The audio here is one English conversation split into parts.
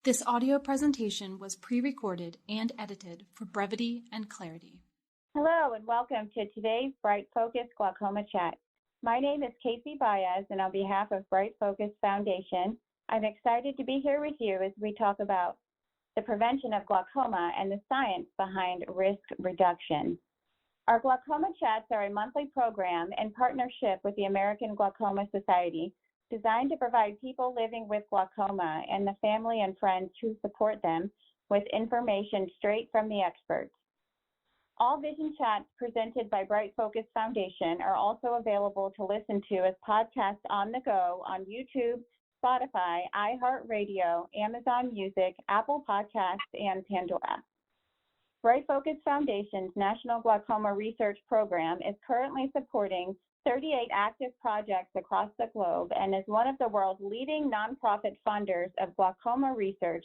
This audio presentation was pre-recorded and edited for brevity and clarity. Hello and welcome to today's BrightFocus Glaucoma Chat. My name is Casey Baez, and on behalf of BrightFocus Foundation, I'm excited to be here with you as we talk about the prevention of glaucoma and the science behind risk reduction. Our Glaucoma Chats are a monthly program in partnership with the American Glaucoma Society, designed to provide people living with glaucoma and the family and friends who support them with information straight from the experts. All vision chats presented by BrightFocus Foundation are also available to listen to as podcasts on the go on YouTube, Spotify, iHeartRadio, Amazon Music, Apple Podcasts, and Pandora. BrightFocus Foundation's National Glaucoma Research program is currently supporting 38 active projects across the globe and is one of the world's leading nonprofit funders of glaucoma research,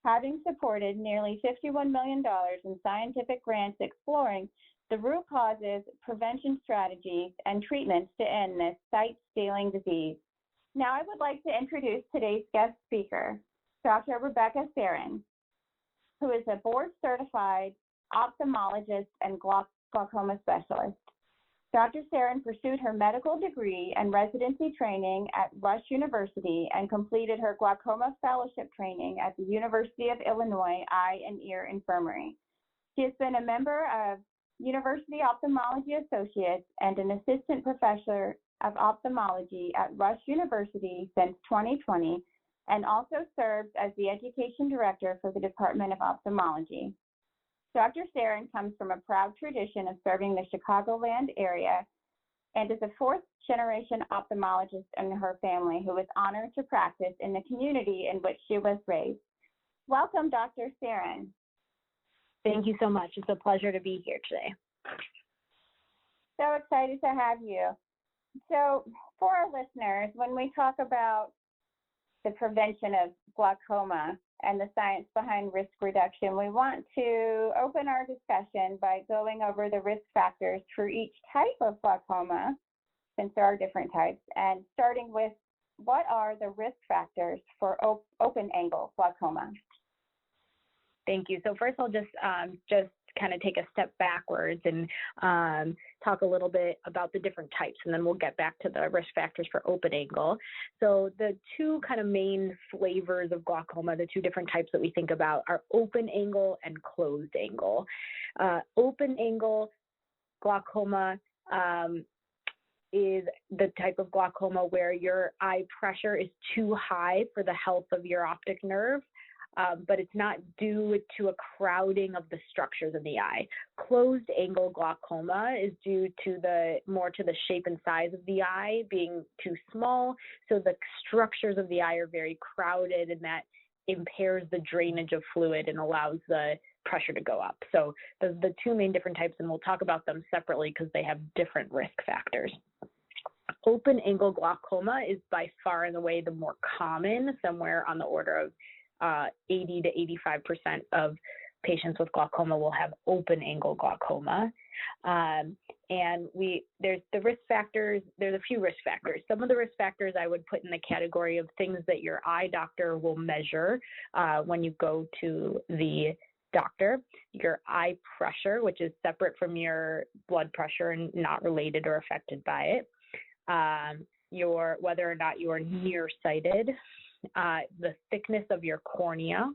having supported nearly $51 million in scientific grants exploring the root causes, prevention strategies, and treatments to end this sight-stealing disease. Now I would like to introduce today's guest speaker, Dr. Rebecca Sarran, who is a board-certified ophthalmologist and glaucoma specialist. Dr. Sarran pursued her medical degree and residency training at Rush University and completed her glaucoma fellowship training at the University of Illinois Eye and Ear Infirmary. She has been a member of University Ophthalmology Associates and an assistant professor of ophthalmology at Rush University since 2020, and also serves as the education director for the Department of Ophthalmology. Dr. Sarran comes from a proud tradition of serving the Chicagoland area and is a fourth-generation ophthalmologist in her family who is honored to practice in the community in which she was raised. Welcome, Dr. Sarran. Thank you so much. It's a pleasure to be here today. So excited to have you. So for our listeners, when we talk about the prevention of glaucoma and the science behind risk reduction, we want to open our discussion by going over the risk factors for each type of glaucoma, since there are different types, and starting with what are the risk factors for open-angle glaucoma? Thank you. So first I'll just kind of take a step backwards and talk a little bit about the different types, and then we'll get back to the risk factors for open angle. So the two kind of main flavors of glaucoma, the two different types that we think about, are open angle and closed angle. Open angle glaucoma is the type of glaucoma where your eye pressure is too high for the health of your optic nerve. But it's not due to a crowding of the structures of the eye. Closed angle glaucoma is due to more to the shape and size of the eye being too small, so the structures of the eye are very crowded, and that impairs the drainage of fluid and allows the pressure to go up. So the two main different types, and we'll talk about them separately because they have different risk factors. Open angle glaucoma is by far and away the more common, somewhere on the order of 80 to 85% of patients with glaucoma will have open angle glaucoma. And there's the risk factors, there's a few risk factors. Some of the risk factors I would put in the category of things that your eye doctor will measure when you go to the doctor. Your eye pressure, which is separate from your blood pressure and not related or affected by it. Whether or not you are nearsighted. The thickness of your cornea,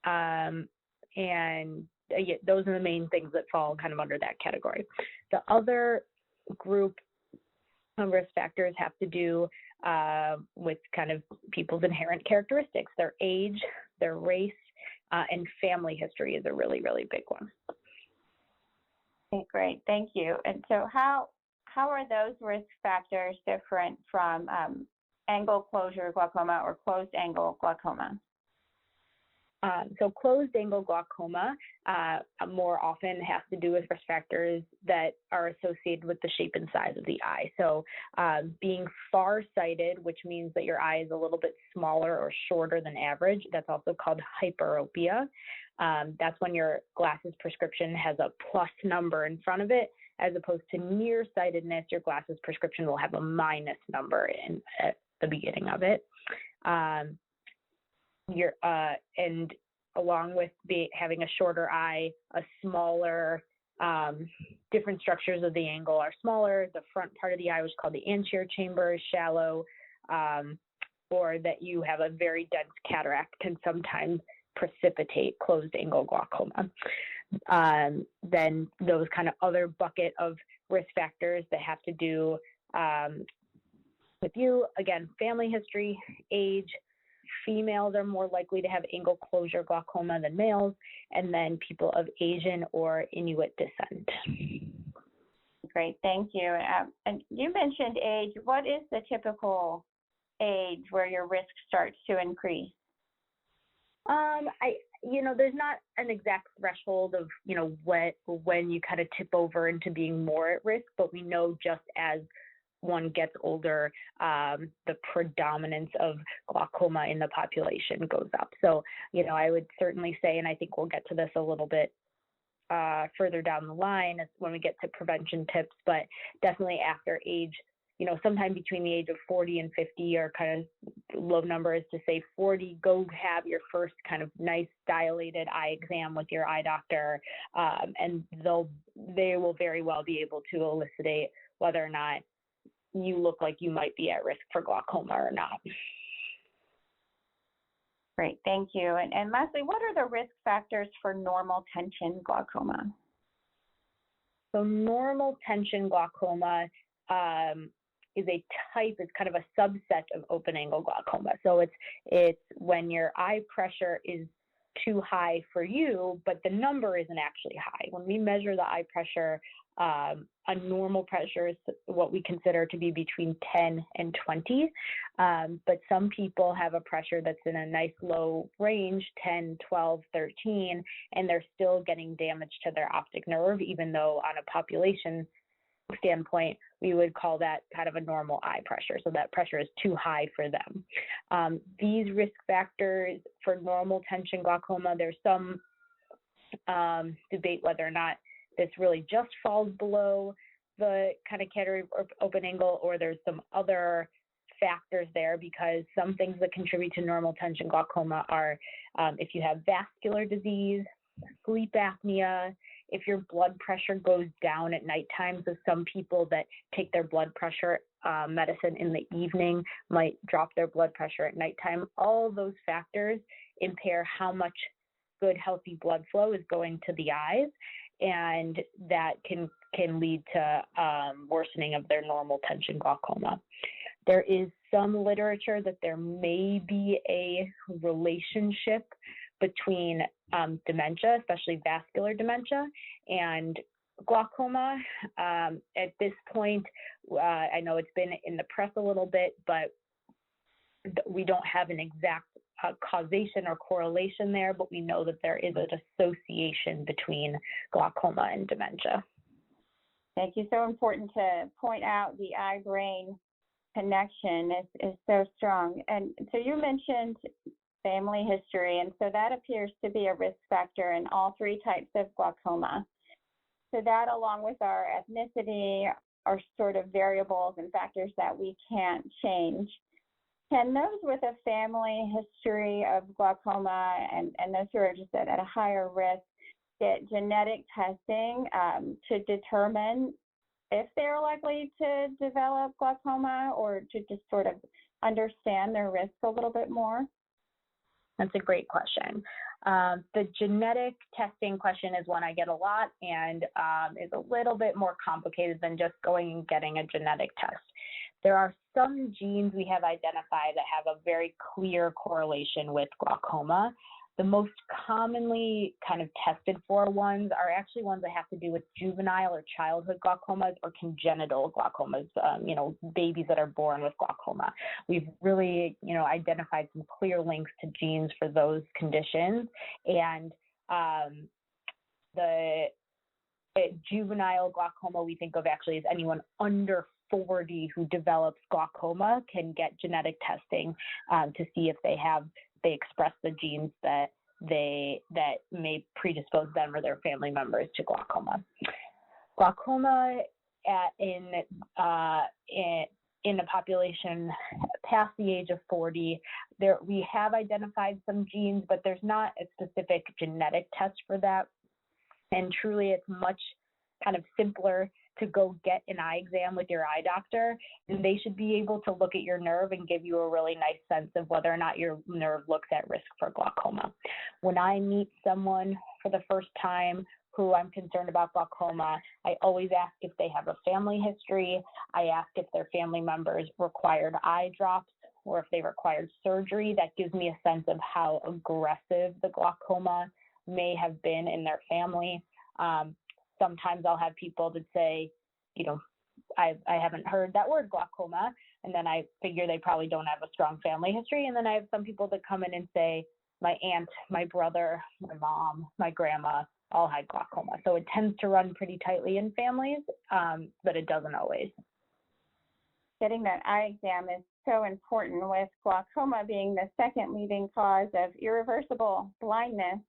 and those are the main things that fall kind of under that category. The other group of risk factors have to do with kind of people's inherent characteristics, their age, their race, and family history is a really, really big one. Okay, great, thank you. And so how are those risk factors different from angle closure glaucoma or closed angle glaucoma? So closed angle glaucoma more often has to do with risk factors that are associated with the shape and size of the eye. So being farsighted, which means that your eye is a little bit smaller or shorter than average, that's also called hyperopia. That's when your glasses prescription has a plus number in front of it, as opposed to nearsightedness, your glasses prescription will have a minus number at the beginning of it. and along with having a shorter eye, a smaller, different structures of the angle are smaller. The front part of the eye, which is called the anterior chamber, is shallow, or that you have a very dense cataract can sometimes precipitate closed angle glaucoma. Then those kind of other bucket of risk factors that have to do with you, again, family history, age. Females are more likely to have angle closure glaucoma than males, and then people of Asian or Inuit descent. Great, thank you. And you mentioned age. What is the typical age where your risk starts to increase? There's not an exact threshold of, when you kind of tip over into being more at risk, but we know just as one gets older, the predominance of glaucoma in the population goes up. So, I would certainly say, and I think we'll get to this a little bit further down the line when we get to prevention tips, but definitely after age, sometime between the age of 40 and 50 are kind of low numbers. To say 40, go have your first kind of nice dilated eye exam with your eye doctor, and they will very well be able to elucidate whether or not you look like you might be at risk for glaucoma or not. Great, thank you. And lastly, what are the risk factors for normal tension glaucoma? So normal tension glaucoma is a type, it's kind of a subset of open angle glaucoma. So it's when your eye pressure is too high for you, but the number isn't actually high. When we measure the eye pressure, a normal pressure is what we consider to be between 10 and 20, but some people have a pressure that's in a nice low range, 10, 12, 13, and they're still getting damage to their optic nerve, even though on a population standpoint, we would call that kind of a normal eye pressure. So that pressure is too high for them. These risk factors for normal tension glaucoma, there's some debate whether or not this really just falls below the kind of category of open angle, or there's some other factors there, because some things that contribute to normal tension glaucoma are if you have vascular disease, sleep apnea, if your blood pressure goes down at nighttime. So some people that take their blood pressure medicine in the evening might drop their blood pressure at nighttime. All those factors impair how much good, healthy blood flow is going to the eyes, and that can lead to worsening of their normal tension glaucoma. There is some literature that there may be a relationship between dementia, especially vascular dementia, and glaucoma. At this point, I know it's been in the press a little bit, but we don't have an exact causation or correlation there, but we know that there is an association between glaucoma and dementia. Thank you. So important to point out the eye-brain connection is so strong. And so you mentioned family history, and so that appears to be a risk factor in all three types of glaucoma. So that, along with our ethnicity, are sort of variables and factors that we can't change. Can those with a family history of glaucoma and those who are just at a higher risk get genetic testing to determine if they're likely to develop glaucoma, or to just sort of understand their risk a little bit more? That's a great question. The genetic testing question is one I get a lot, and is a little bit more complicated than just going and getting a genetic test. There are some genes we have identified that have a very clear correlation with glaucoma. The most commonly kind of tested for ones are actually ones that have to do with juvenile or childhood glaucomas or congenital glaucomas, babies that are born with glaucoma. We've really, identified some clear links to genes for those conditions. And the juvenile glaucoma we think of actually as anyone under 40 who develops glaucoma can get genetic testing to see if they express the genes that may predispose them or their family members to glaucoma. Glaucoma in the population past the age of 40 we have identified some genes, but there's not a specific genetic test for that. And truly, it's much kind of simpler to go get an eye exam with your eye doctor, and they should be able to look at your nerve and give you a really nice sense of whether or not your nerve looks at risk for glaucoma. When I meet someone for the first time who I'm concerned about glaucoma, I always ask if they have a family history. I ask if their family members required eye drops or if they required surgery. That gives me a sense of how aggressive the glaucoma may have been in their family. Sometimes I'll have people that say, I haven't heard that word glaucoma, and then I figure they probably don't have a strong family history. And then I have some people that come in and say, my aunt, my brother, my mom, my grandma all had glaucoma. So it tends to run pretty tightly in families, but it doesn't always. Getting that eye exam is so important, with glaucoma being the second leading cause of irreversible blindness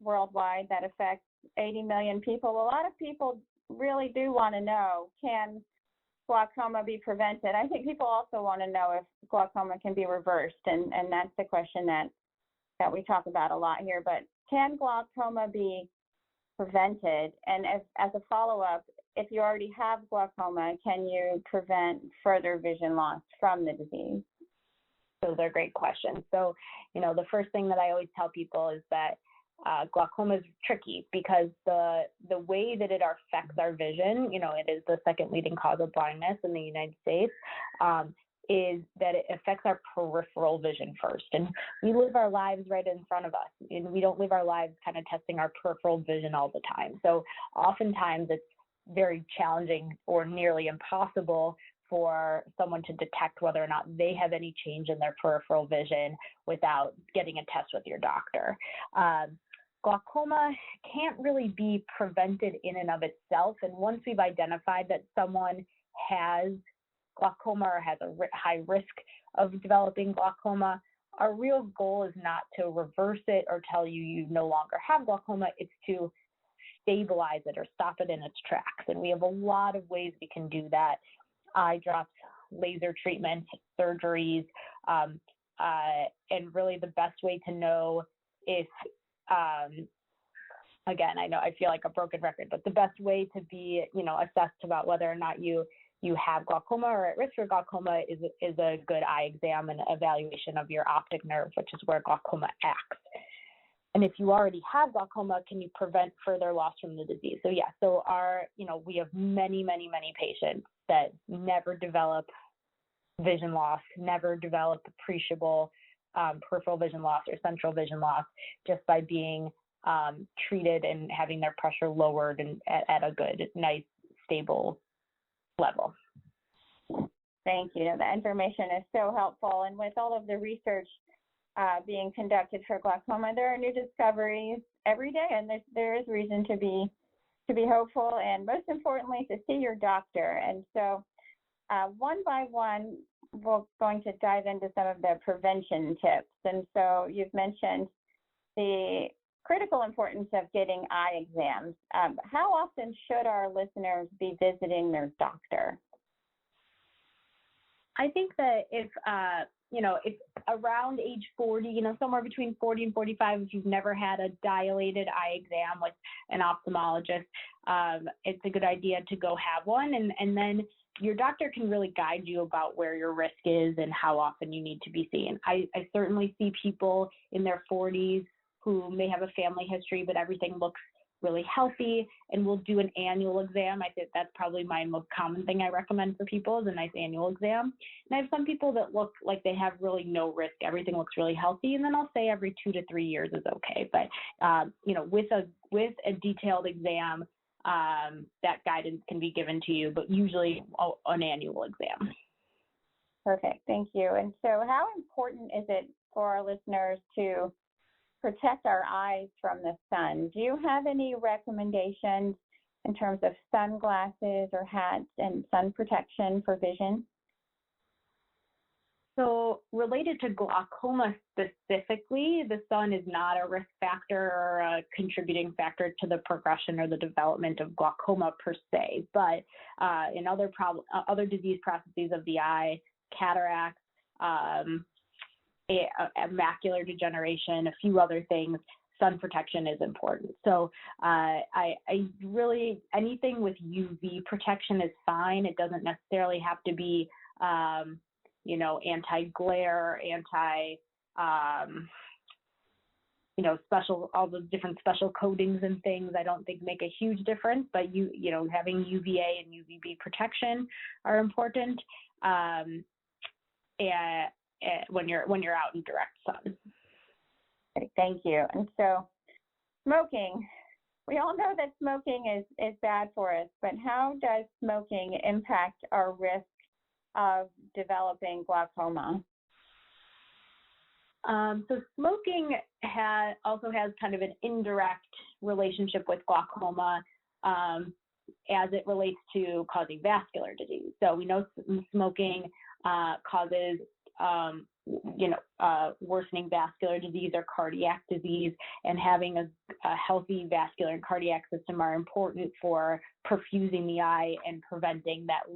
worldwide that affects 80 million people. A lot of people really do want to know, can glaucoma be prevented? I think people also want to know if glaucoma can be reversed, and that's the question that we talk about a lot here. But can glaucoma be prevented? And as a follow-up, if you already have glaucoma, can you prevent further vision loss from the disease? Those are great questions. So, the first thing that I always tell people is that glaucoma is tricky because the way that it affects our vision, it is the second leading cause of blindness in the United States, is that it affects our peripheral vision first. And we live our lives right in front of us, and we don't live our lives kind of testing our peripheral vision all the time. So oftentimes it's very challenging or nearly impossible for someone to detect whether or not they have any change in their peripheral vision without getting a test with your doctor. Glaucoma can't really be prevented in and of itself. And once we've identified that someone has glaucoma or has a high risk of developing glaucoma, our real goal is not to reverse it or tell you no longer have glaucoma. It's to stabilize it or stop it in its tracks. And we have a lot of ways we can do that: eye drops, laser treatments, surgeries, and really the best way to know if, again, I feel like a broken record, but the best way to be, assessed about whether or not you have glaucoma or at risk for glaucoma is a good eye exam and evaluation of your optic nerve, which is where glaucoma acts. And if you already have glaucoma, can you prevent further loss from the disease? So yeah, we have many, many, many patients that never develop vision loss, never develop appreciable peripheral vision loss or central vision loss just by being treated and having their pressure lowered and at a good, nice, stable level. Thank you. The information is so helpful. And with all of the research being conducted for glaucoma, there are new discoveries every day, and there is reason to be hopeful, and most importantly, to see your doctor. And so one by one, we're going to dive into some of the prevention tips. And so you've mentioned the critical importance of getting eye exams. How often should our listeners be visiting their doctor? I think that if around age 40, somewhere between 40 and 45, if you've never had a dilated eye exam with an ophthalmologist, it's a good idea to go have one. And then your doctor can really guide you about where your risk is and how often you need to be seen. I certainly see people in their 40s who may have a family history, but everything looks really healthy, and we'll do an annual exam. I think that's probably my most common thing I recommend for people, is a nice annual exam. And I have some people that look like they have really no risk. Everything looks really healthy, and then I'll say every 2 to 3 years is okay. But with a detailed exam, that guidance can be given to you, but usually an annual exam. Perfect, thank you. And so how important is it for our listeners to protect our eyes from the sun? Do you have any recommendations in terms of sunglasses or hats and sun protection for vision? So related to glaucoma specifically, the sun is not a risk factor or a contributing factor to the progression or the development of glaucoma per se, but in other disease processes of the eye, cataracts, a macular degeneration, a few other things, sun protection is important. So I really, anything with UV protection is fine. It doesn't necessarily have to be, anti-glare, special, all the different special coatings and things, I don't think make a huge difference, but having UVA and UVB protection are important when you're out in direct sun. Thank you. And so smoking, we all know that smoking is bad for us, but how does smoking impact our risk of developing glaucoma? So smoking also has kind of an indirect relationship with glaucoma as it relates to causing vascular disease. So we know smoking causes worsening vascular disease or cardiac disease, and having a healthy vascular and cardiac system are important for perfusing the eye and preventing that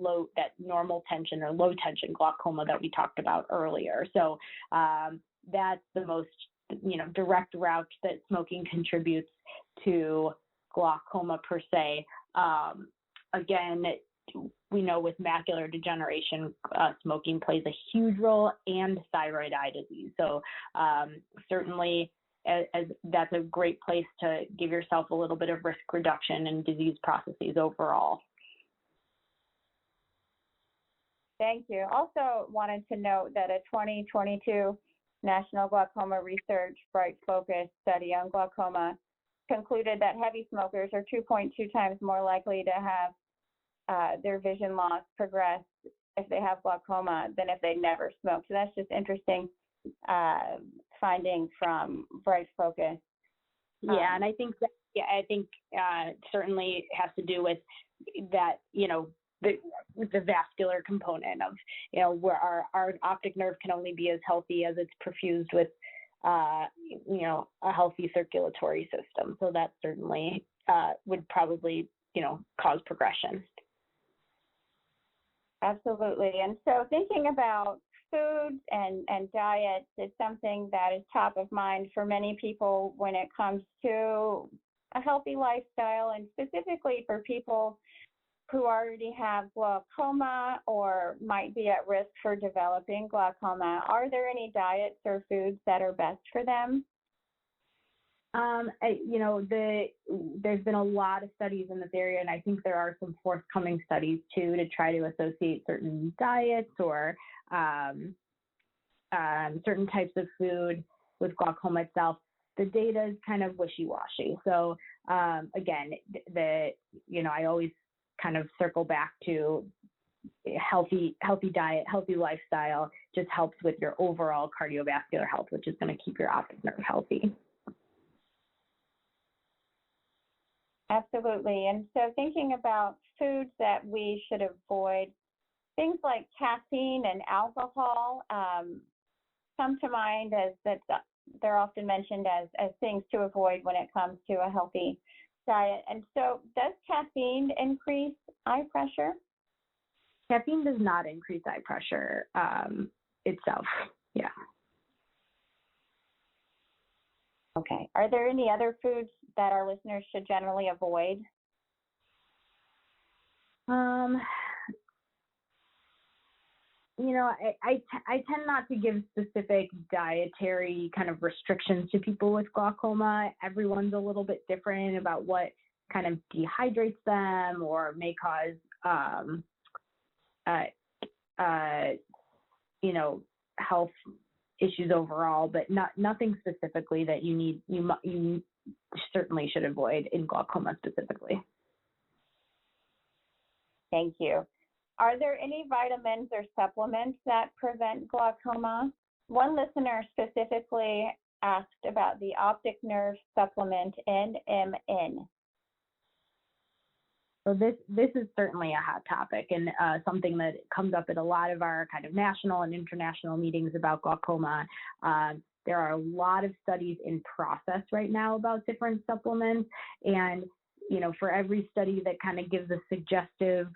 normal tension or low tension glaucoma that we talked about earlier. So that's the most direct route that smoking contributes to glaucoma per se. Again, we know with macular degeneration, smoking plays a huge role, and thyroid eye disease. So certainly as that's a great place to give yourself a little bit of risk reduction in disease processes overall. Thank you. Also wanted to note that a 2022 National Glaucoma Research BrightFocus study on glaucoma concluded that heavy smokers are 2.2 times more likely to have their vision loss progress if they have glaucoma than if they never smoked. So that's just interesting finding from BrightFocus. Yeah, and I think certainly has to do with that, the vascular component of, where our optic nerve can only be as healthy as it's perfused with, a healthy circulatory system. So that certainly would probably, cause progression. Absolutely. And so thinking about foods and diets is something that is top of mind for many people when it comes to a healthy lifestyle, and specifically for people who already have glaucoma or might be at risk for developing glaucoma. Are there any diets or foods that are best for them? There's been a lot of studies in this area, and I think there are some forthcoming studies too to try to associate certain diets or certain types of food with glaucoma itself. The data is kind of wishy-washy. So again, I always kind of circle back to healthy diet, healthy lifestyle just helps with your overall cardiovascular health, which is going to keep your optic nerve healthy. Absolutely. And so thinking about foods that we should avoid, things like caffeine and alcohol come to mind as that they're often mentioned as things to avoid when it comes to a healthy diet. And so does caffeine increase eye pressure? Caffeine does not increase eye pressure itself. Yeah. Okay. Are there any other foods that our listeners should generally avoid? I tend not to give specific dietary kind of restrictions to people with glaucoma. Everyone's a little bit different about what kind of dehydrates them or may cause, health issues overall, but nothing specifically that you certainly should avoid in glaucoma specifically. Thank you. Are there any vitamins or supplements that prevent glaucoma? One listener specifically asked about the optic nerve supplement NMN. So this is certainly a hot topic and something that comes up at a lot of our kind of national and international meetings about glaucoma. There are a lot of studies in process right now about different supplements, and for every study that kind of gives a suggestive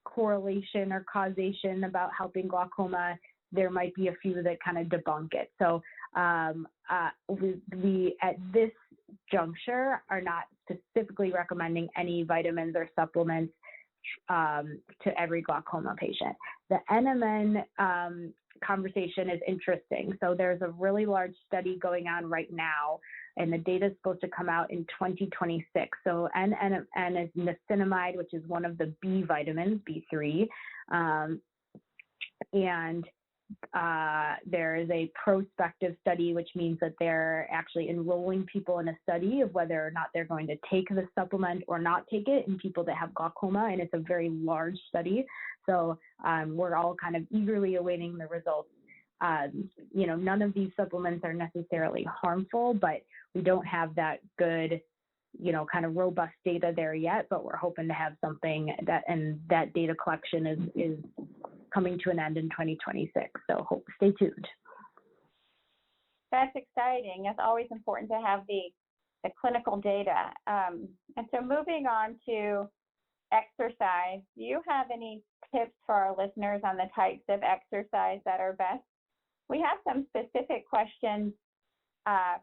correlation or causation about helping glaucoma, there might be a few that kind of debunk it. So we at this juncture are not specifically recommending any vitamins or supplements to every glaucoma patient. The NMN conversation is interesting. So there's a really large study going on right now, and the data is supposed to come out in 2026. So NMN is niacinamide, which is one of the B vitamins, B3, and there is a prospective study, which means that they're actually enrolling people in a study of whether or not they're going to take the supplement or not take it in people that have glaucoma, and it's a very large study. So we're all kind of eagerly awaiting the results. None of these supplements are necessarily harmful, but we don't have that good, kind of robust data there yet, but we're hoping to have something and that data collection is coming to an end in 2026. So stay tuned. That's exciting. It's always important to have the clinical data. And so moving on to exercise, do you have any tips for our listeners on the types of exercise that are best? We have some specific questions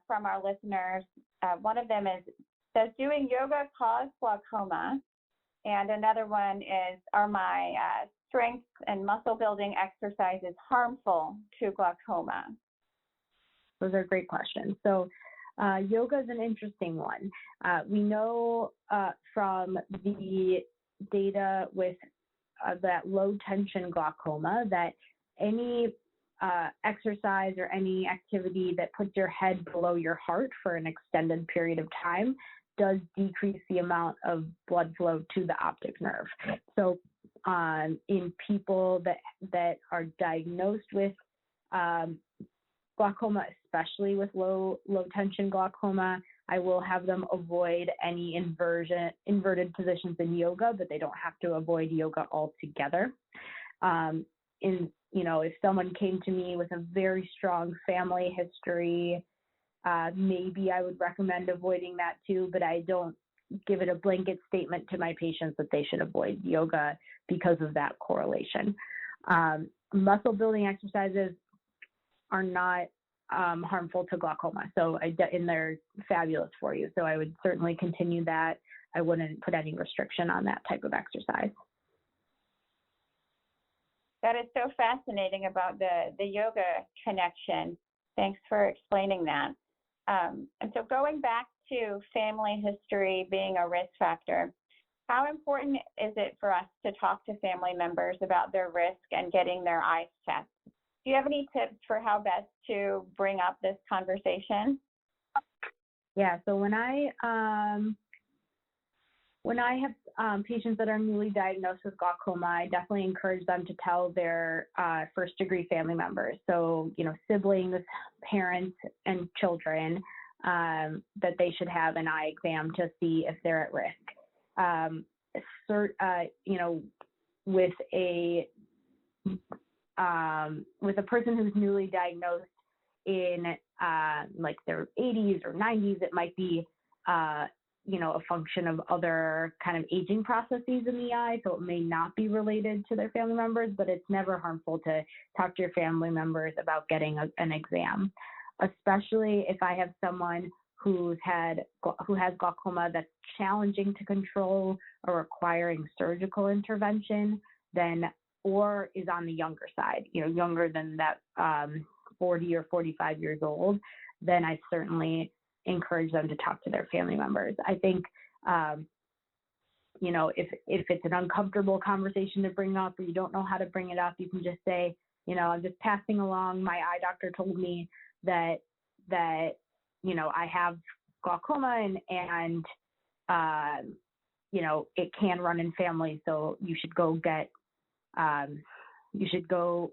from our listeners. One of them is, does doing yoga cause glaucoma? And another one is, are my strength and muscle building exercises harmful to glaucoma? Those are great questions. So yoga is an interesting one. We know from the data with that low tension glaucoma that any exercise or any activity that puts your head below your heart for an extended period of time does decrease the amount of blood flow to the optic nerve. So in people that are diagnosed with glaucoma, especially with low tension glaucoma, I will have them avoid any inverted positions in yoga, but they don't have to avoid yoga altogether. If someone came to me with a very strong family history, maybe I would recommend avoiding that too, but I don't give it a blanket statement to my patients that they should avoid yoga because of that correlation. Muscle building exercises are not harmful to glaucoma, and they're fabulous for you. So I would certainly continue that. I wouldn't put any restriction on that type of exercise. That is so fascinating about the yoga connection. Thanks for explaining that. And so going back to family history being a risk factor, how important is it for us to talk to family members about their risk and getting their eyes checked? Do you have any tips for how best to bring up this conversation? Yeah, so when I have patients that are newly diagnosed with glaucoma, I definitely encourage them to tell their first-degree family members, so siblings, parents, and children, that they should have an eye exam to see if they're at risk. With a person who's newly diagnosed in like their 80s or 90s, it might be a function of other kind of aging processes in the eye, so it may not be related to their family members, but it's never harmful to talk to your family members about getting an exam, especially if I have someone who has glaucoma that's challenging to control or requiring surgical intervention, or is on the younger side, younger than that 40 or 45 years old, then I certainly encourage them to talk to their family members. I think, if it's an uncomfortable conversation to bring up or you don't know how to bring it up, you can just say, I'm just passing along. My eye doctor told me that I have glaucoma and it can run in families, so you should go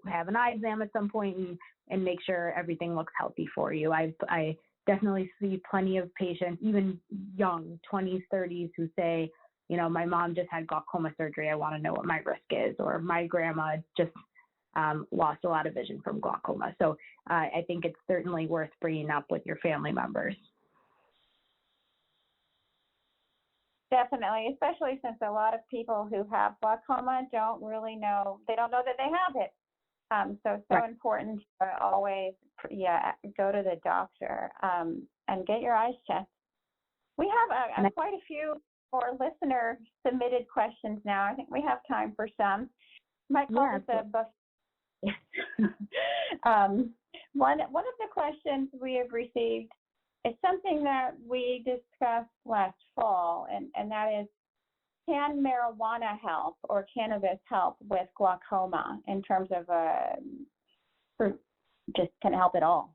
have an eye exam at some point and make sure everything looks healthy for you. I definitely see plenty of patients, even young 20s, 30s, who say, my mom just had glaucoma surgery. I want to know what my risk is, or my grandma just lost a lot of vision from glaucoma. So I think it's certainly worth bringing up with your family members. Definitely, especially since a lot of people who have glaucoma don't know that they have it. So Right. important to always, go to the doctor and get your eyes checked. We have quite a few more listener submitted questions now. I think we have time for some. Might call this a buffet. One of the questions we have received is something that we discussed last fall, and that is, can marijuana help or cannabis help with glaucoma in terms of just can help at all?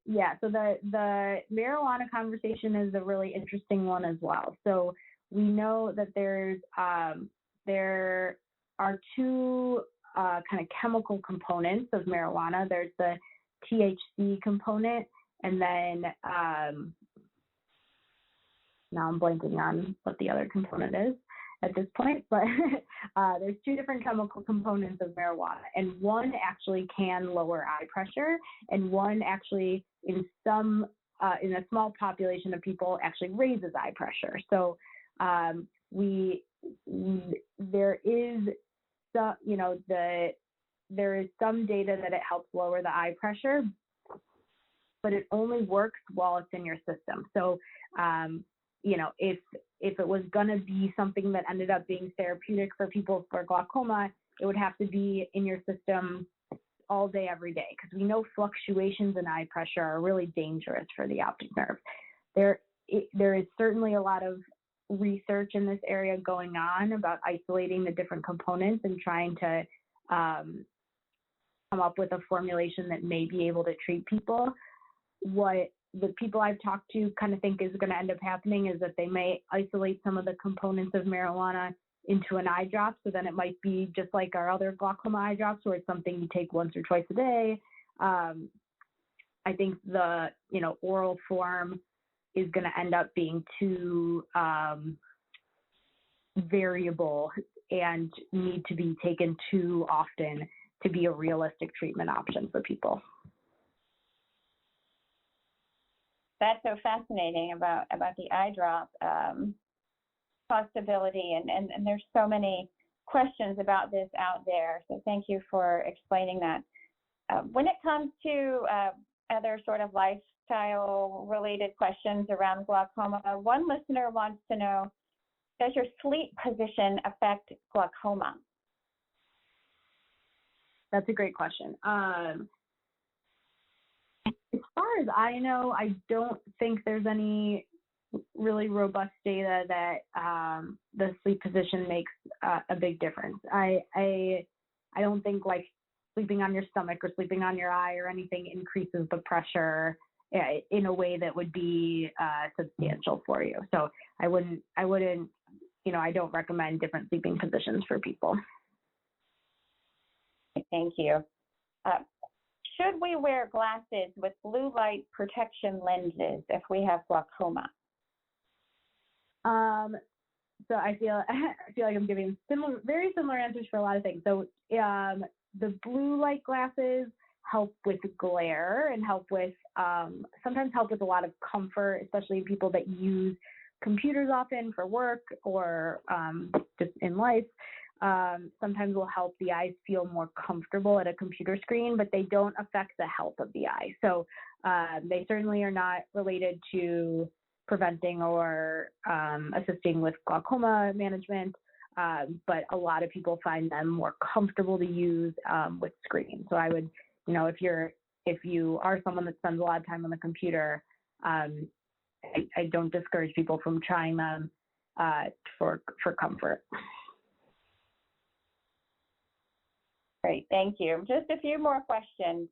Yeah, so the marijuana conversation is a really interesting one as well. So we know that there are two kind of chemical components of marijuana. There's the THC component, and then now I'm blanking on what the other component is at this point, but there's two different chemical components of marijuana, and one actually can lower eye pressure, and one actually in a small population of people actually raises eye pressure. So there is some data that it helps lower the eye pressure, but it only works while it's in your system. So if it was going to be something that ended up being therapeutic for people for glaucoma, it would have to be in your system all day, every day, because we know fluctuations in eye pressure are really dangerous for the optic nerve. There is certainly a lot of research in this area going on about isolating the different components and trying to come up with a formulation that may be able to treat people. What the people I've talked to kind of think is going to end up happening is that they may isolate some of the components of marijuana into an eye drop. So then it might be just like our other glaucoma eye drops, where it's something you take once or twice a day. I think the oral form is going to end up being too variable and need to be taken too often to be a realistic treatment option for people. That's so fascinating about the eye drop possibility, and there's so many questions about this out there. So thank you for explaining that. When it comes to other sort of lifestyle-related questions around glaucoma, one listener wants to know, does your sleep position affect glaucoma? That's a great question. As far as I know, I don't think there's any really robust data that the sleep position makes a big difference. I don't think like sleeping on your stomach or sleeping on your eye or anything increases the pressure in a way that would be substantial for you. So I wouldn't, I don't recommend different sleeping positions for people. Thank you. Should we wear glasses with blue light protection lenses if we have glaucoma? So I feel like I'm giving very similar answers for a lot of things. So the blue light glasses help with glare and sometimes help with a lot of comfort, especially people that use computers often for work or just in life. Sometimes will help the eyes feel more comfortable at a computer screen, but they don't affect the health of the eye. So they certainly are not related to preventing or assisting with glaucoma management, but a lot of people find them more comfortable to use with screens. So I would, if you are someone that spends a lot of time on the computer, I don't discourage people from trying them for comfort. Great, thank you. Just a few more questions.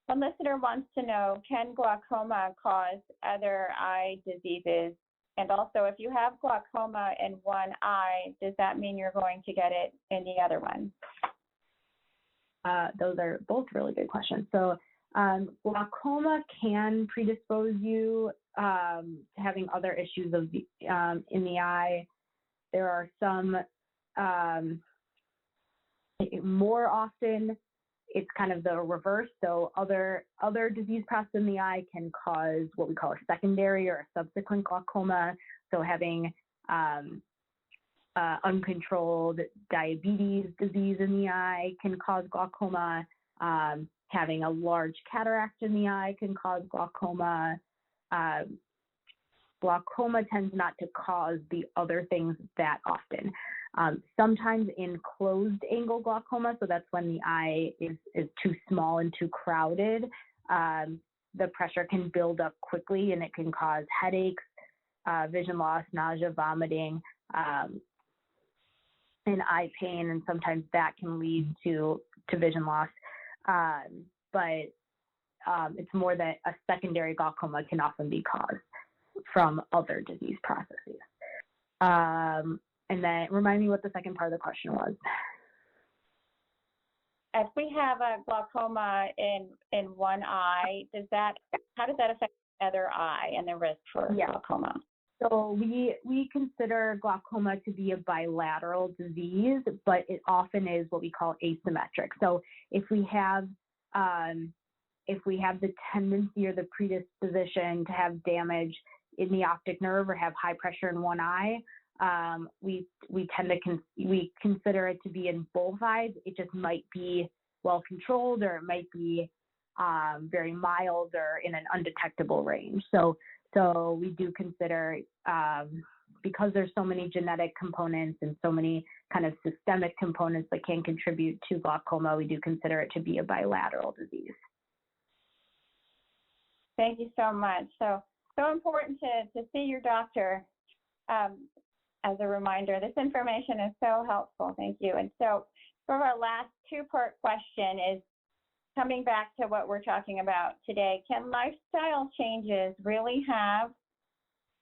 One listener wants to know, can glaucoma cause other eye diseases? And also, if you have glaucoma in one eye, does that mean you're going to get it in the other one? Those are both really good questions. So glaucoma can predispose you to having other issues in the eye. There are some, more often, it's kind of the reverse. So other disease process in the eye can cause what we call a secondary or a subsequent glaucoma. So having uncontrolled diabetes disease in the eye can cause glaucoma. Having a large cataract in the eye can cause glaucoma. Glaucoma tends not to cause the other things that often. Sometimes in closed angle glaucoma, so that's when the eye is too small and too crowded, the pressure can build up quickly and it can cause headaches, vision loss, nausea, vomiting, and eye pain, and sometimes that can lead to vision loss. But it's more that a secondary glaucoma can often be caused from other disease processes. And then remind me what the second part of the question was. If we have a glaucoma in one eye, how does that affect the other eye and the risk for glaucoma? So we consider glaucoma to be a bilateral disease, but it often is what we call asymmetric. So if we have the tendency or the predisposition to have damage in the optic nerve or have high pressure in one eye, we consider it to be in both eyes. It just might be well controlled, or it might be very mild or in an undetectable range. So we do consider, because there's so many genetic components and so many kind of systemic components that can contribute to glaucoma, we do consider it to be a bilateral disease. Thank you so much. So important to see your doctor. As a reminder, this information is so helpful. Thank you. And so for our last two-part question is coming back to what we're talking about today. Can lifestyle changes really have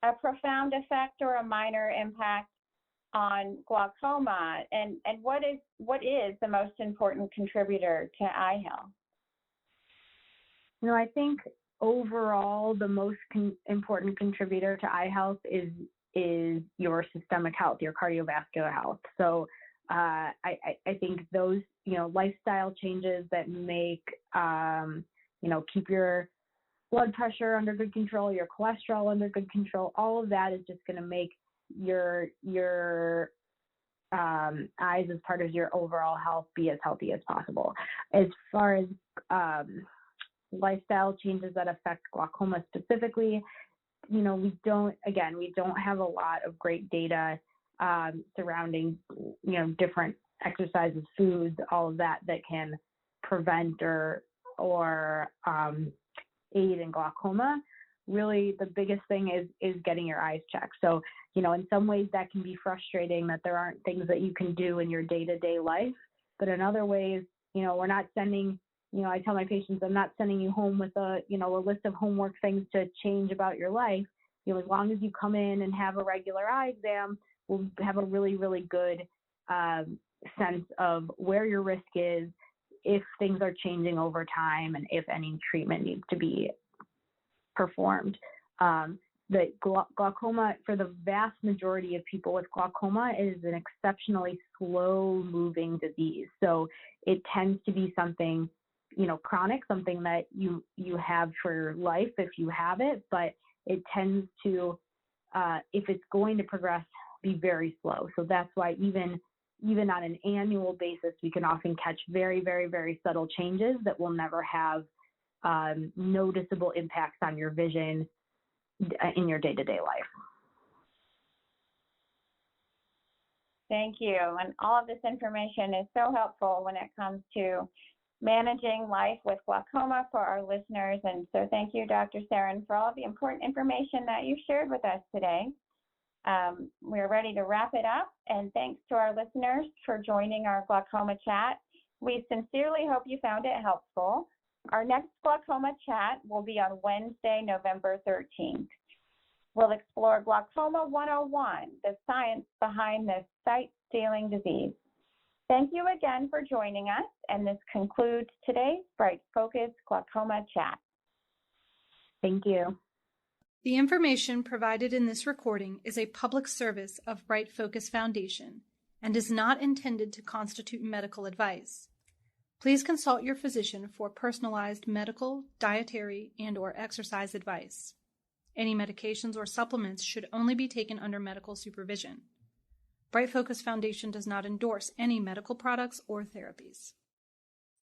a profound effect or a minor impact on glaucoma? And what is the most important contributor to eye health? I think overall the most important contributor to eye health is your systemic health, your cardiovascular health. So I think those, lifestyle changes that make, keep your blood pressure under good control, your cholesterol under good control, all of that is just going to make your eyes as part of your overall health be as healthy as possible. As far as lifestyle changes that affect glaucoma specifically, we don't have a lot of great data surrounding, different exercises, foods, all of that can prevent or aid in glaucoma. Really, the biggest thing is getting your eyes checked. So, in some ways that can be frustrating that there aren't things that you can do in your day-to-day life, but in other ways, we're not sending, I tell my patients, I'm not sending you home with a list of homework things to change about your life. As long as you come in and have a regular eye exam, we'll have a really, really good sense of where your risk is, if things are changing over time, and if any treatment needs to be performed. The glaucoma, for the vast majority of people with glaucoma, is an exceptionally slow-moving disease. So it tends to be something, chronic, something that you have for life if you have it, but it tends to, if it's going to progress, be very slow. So that's why even on an annual basis, we can often catch very, very, very subtle changes that will never have noticeable impacts on your vision in your day-to-day life. Thank you. And all of this information is so helpful when it comes to managing life with glaucoma for our listeners. And so thank you, Dr. Sarran, for all of the important information that you shared with us today. We're ready to wrap it up, and thanks to our listeners for joining our Glaucoma Chat. We sincerely hope you found it helpful. Our next Glaucoma Chat will be on Wednesday, November 13th. We'll explore Glaucoma 101, the science behind this sight-stealing disease. Thank you again for joining us, and this concludes today's BrightFocus Glaucoma Chat. Thank you. The information provided in this recording is a public service of BrightFocus Foundation and is not intended to constitute medical advice. Please consult your physician for personalized medical, dietary, and/or exercise advice. Any medications or supplements should only be taken under medical supervision. BrightFocus Foundation does not endorse any medical products or therapies.